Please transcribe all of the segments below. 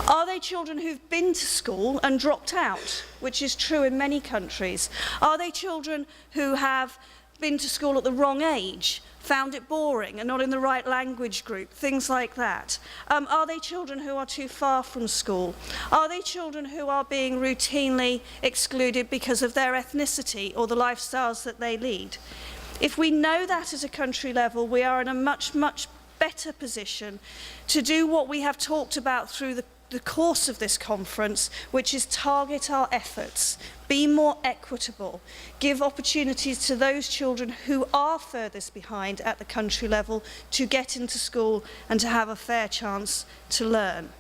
Are they children who've been to school and dropped out, which is true in many countries? Are they children who have been to school at the wrong age, found it boring and not in the right language group, things like that? Are they children who are too far from school? Are they children who are being routinely excluded because of their ethnicity or the lifestyles that they lead? If we know that at a country level, we are in a much, much better position to do what we have talked about through the course of this conference, which is target our efforts, be more equitable, give opportunities to those children who are furthest behind at the country level to get into school and to have a fair chance to learn.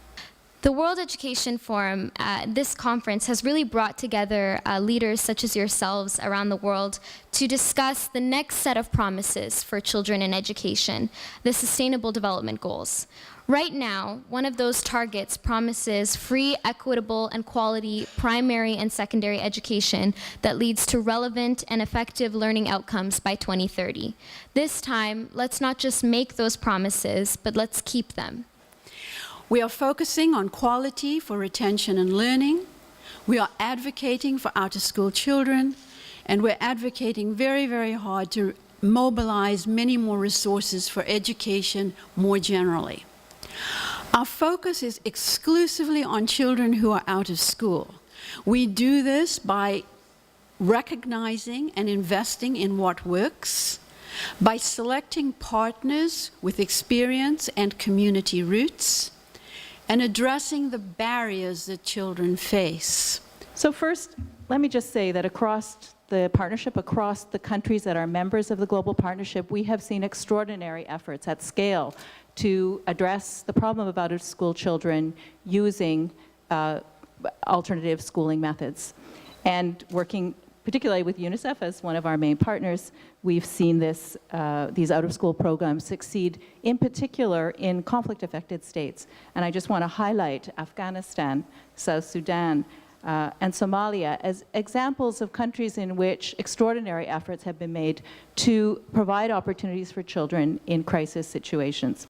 The World Education Forum, this conference, has really brought together leaders such as yourselves around the world to discuss the next set of promises for children in education, the Sustainable Development Goals. Right now, one of those targets promises free, equitable, and quality primary and secondary education that leads to relevant and effective learning outcomes by 2030. This time, let's not just make those promises, but let's keep them. We are focusing on quality for retention and learning. We are advocating for out-of-school children, and we're advocating very, very hard to mobilize many more resources for education more generally. Our focus is exclusively on children who are out of school. We do this by recognizing and investing in what works, by selecting partners with experience and community roots, and addressing the barriers that children face. So first, let me just say that across the partnership, across the countries that are members of the global partnership, we have seen extraordinary efforts at scale to address the problem of out-of-school children using alternative schooling methods. And working particularly with UNICEF as one of our main partners, we've seen these out-of-school programs succeed, in particular in conflict-affected states. And I just want to highlight Afghanistan, South Sudan, and Somalia as examples of countries in which extraordinary efforts have been made to provide opportunities for children in crisis situations.